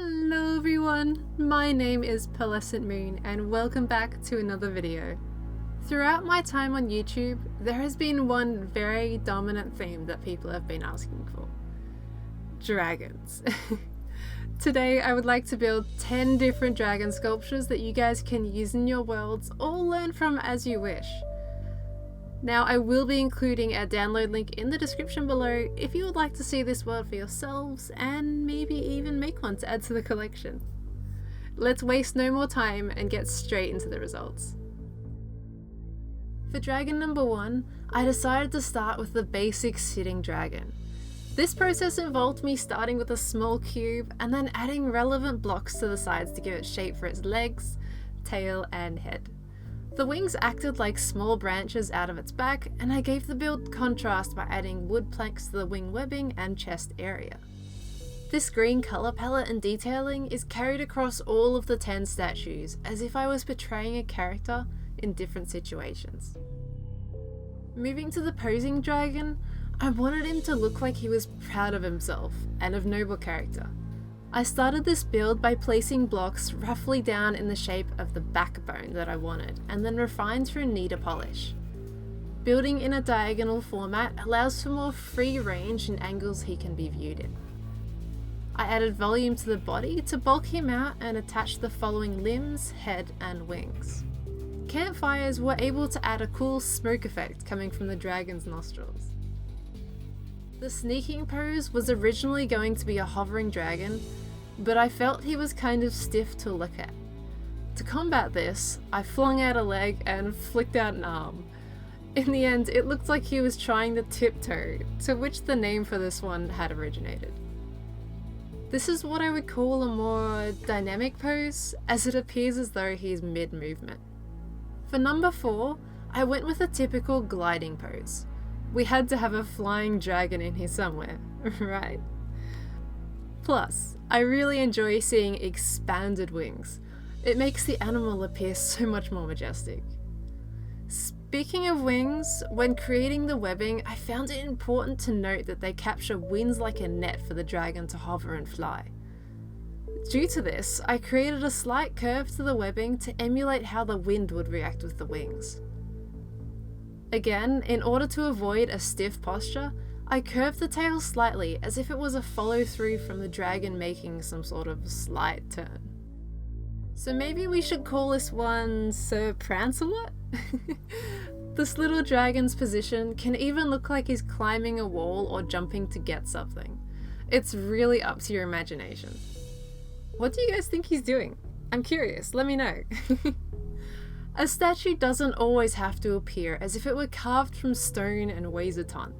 Hello everyone, my name is Pearlescent Moon and welcome back to another video. Throughout my time on YouTube, there has been one very dominant theme that people have been asking for. Dragons. Today I would like to build 10 different dragon sculptures that you guys can use in your worlds or learn from as you wish. Now I will be including a download link in the description below if you would like to see this world for yourselves and maybe even make one to add to the collection. Let's waste no more time and get straight into the results. For dragon number 1, I decided to start with the basic sitting dragon. This process involved me starting with a small cube and then adding relevant blocks to the sides to give it shape for its legs, tail and head. The wings acted like small branches out of its back, and I gave the build contrast by adding wood planks to the wing webbing and chest area. This green colour palette and detailing is carried across all of the 10 statues, as if I was portraying a character in different situations. Moving to the posing dragon, I wanted him to look like he was proud of himself and of noble character. I started this build by placing blocks roughly down in the shape of the backbone that I wanted, and then refined through kneader polish. Building in a diagonal format allows for more free range in angles he can be viewed in. I added volume to the body to bulk him out and attach the following limbs, head and wings. Campfires were able to add a cool smoke effect coming from the dragon's nostrils. The sneaking pose was originally going to be a hovering dragon, but I felt he was kind of stiff to look at. To combat this, I flung out a leg and flicked out an arm. In the end, it looked like he was trying to tiptoe, to which the name for this one had originated. This is what I would call a more dynamic pose, as it appears as though he's mid-movement. For number 4, I went with a typical gliding pose. We had to have a flying dragon in here somewhere, right? Plus, I really enjoy seeing expanded wings. It makes the animal appear so much more majestic. Speaking of wings, when creating the webbing, I found it important to note that they capture winds like a net for the dragon to hover and fly. Due to this, I created a slight curve to the webbing to emulate how the wind would react with the wings. Again, in order to avoid a stiff posture, I curved the tail slightly as if it was a follow through from the dragon making some sort of slight turn. So maybe we should call this one Sir Prancelot? This little dragon's position can even look like he's climbing a wall or jumping to get something. It's really up to your imagination. What do you guys think he's doing? I'm curious, let me know. A statue doesn't always have to appear as if it were carved from stone and weighs a ton.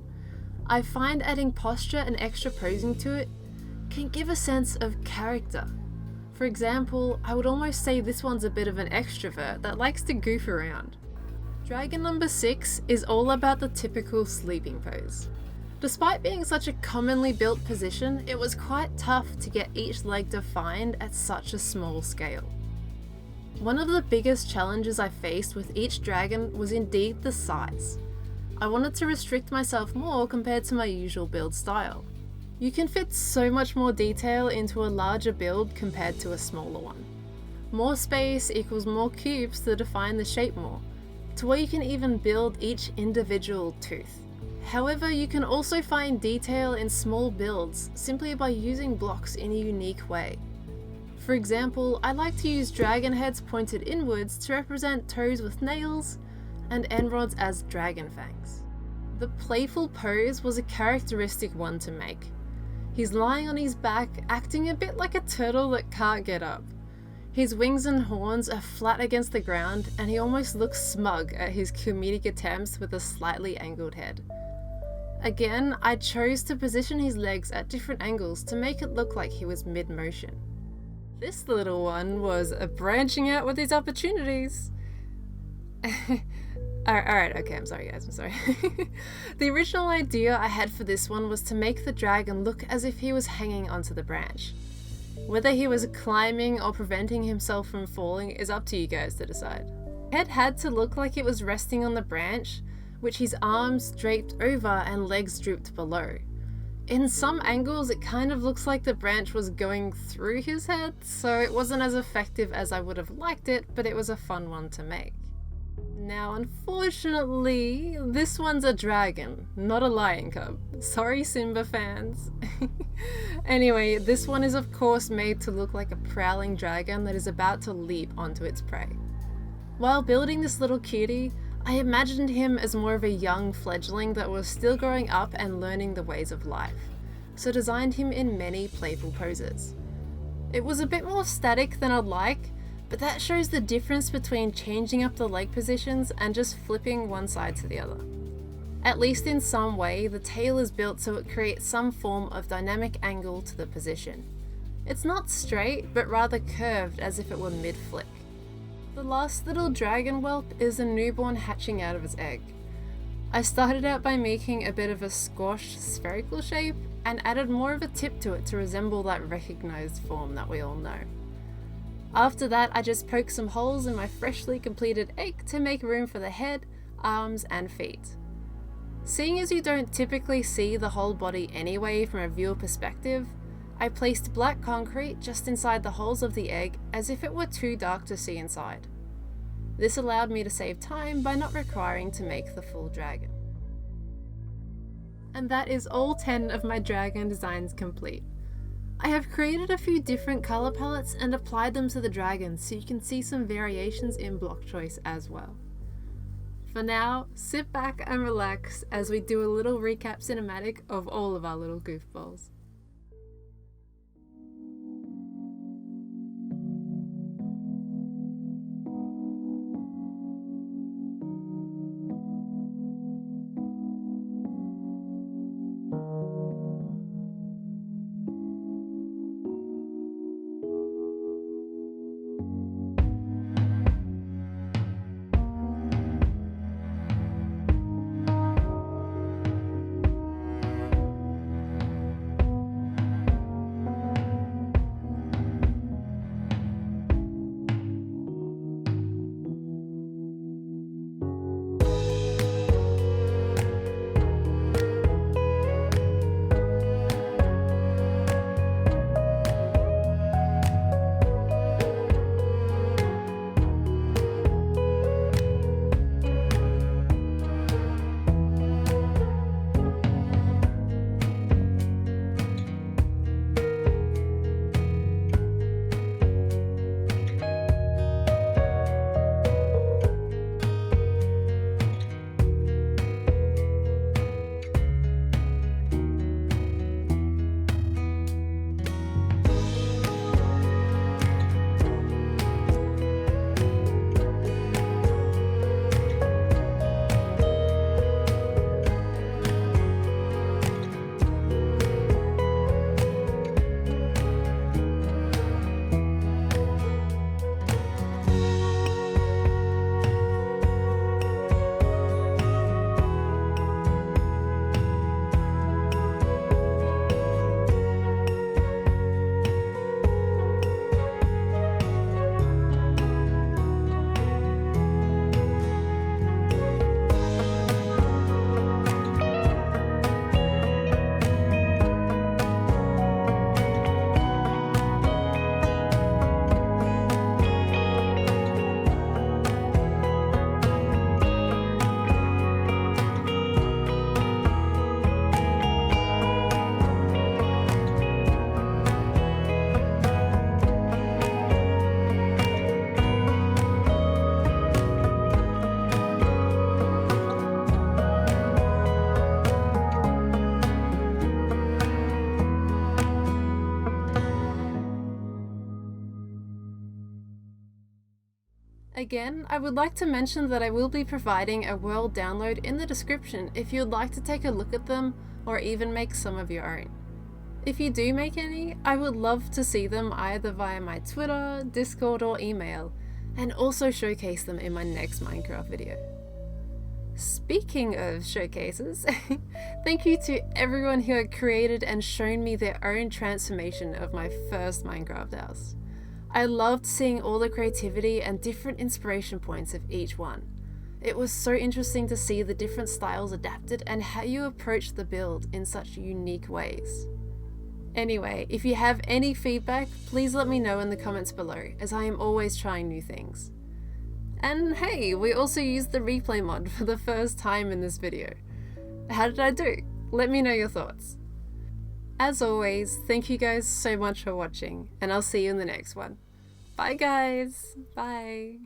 I find adding posture and extra posing to it can give a sense of character. For example, I would almost say this one's a bit of an extrovert that likes to goof around. Dragon number 6 is all about the typical sleeping pose. Despite being such a commonly built position, it was quite tough to get each leg defined at such a small scale. One of the biggest challenges I faced with each dragon was indeed the size. I wanted to restrict myself more compared to my usual build style. You can fit so much more detail into a larger build compared to a smaller one. More space equals more cubes to define the shape more, to where you can even build each individual tooth. However, you can also find detail in small builds simply by using blocks in a unique way. For example, I like to use dragon heads pointed inwards to represent toes with nails and end rods as dragon fangs. The playful pose was a characteristic one to make. He's lying on his back, acting a bit like a turtle that can't get up. His wings and horns are flat against the ground and he almost looks smug at his comedic attempts with a slightly angled head. Again, I chose to position his legs at different angles to make it look like he was mid-motion. This little one was branching out with his opportunities. Alright, okay, I'm sorry guys, I'm sorry. The original idea I had for this one was to make the dragon look as if he was hanging onto the branch. Whether he was climbing or preventing himself from falling is up to you guys to decide. Head had to look like it was resting on the branch, which his arms draped over and legs drooped below. In some angles, it kind of looks like the branch was going through his head, so it wasn't as effective as I would have liked it, but it was a fun one to make. Now, unfortunately, this one's a dragon, not a lion cub. Sorry, Simba fans. Anyway, this one is of course made to look like a prowling dragon that is about to leap onto its prey. While building this little cutie, I imagined him as more of a young fledgling that was still growing up and learning the ways of life, so designed him in many playful poses. It was a bit more static than I'd like, but that shows the difference between changing up the leg positions and just flipping one side to the other. At least in some way, the tail is built so it creates some form of dynamic angle to the position. It's not straight, but rather curved as if it were mid-flick. The last little dragon whelp is a newborn hatching out of its egg. I started out by making a bit of a squashed spherical shape and added more of a tip to it to resemble that recognized form that we all know. After that, I just poked some holes in my freshly completed egg to make room for the head, arms, and feet. Seeing as you don't typically see the whole body anyway from a viewer perspective, I placed black concrete just inside the holes of the egg as if it were too dark to see inside. This allowed me to save time by not requiring to make the full dragon. And that is all 10 of my dragon designs complete. I have created a few different color palettes and applied them to the dragon so you can see some variations in block choice as well. For now, sit back and relax as we do a little recap cinematic of all of our little goofballs. Again, I would like to mention that I will be providing a world download in the description if you'd like to take a look at them or even make some of your own. If you do make any, I would love to see them either via my Twitter, Discord or email, and also showcase them in my next Minecraft video. Speaking of showcases, thank you to everyone who had created and shown me their own transformation of my first Minecraft house. I loved seeing all the creativity and different inspiration points of each one. It was so interesting to see the different styles adapted and how you approach the build in such unique ways. Anyway, if you have any feedback, please let me know in the comments below, as I am always trying new things. And hey, we also used the replay mod for the first time in this video. How did I do? Let me know your thoughts. As always, thank you guys so much for watching, and I'll see you in the next one. Bye guys! Bye!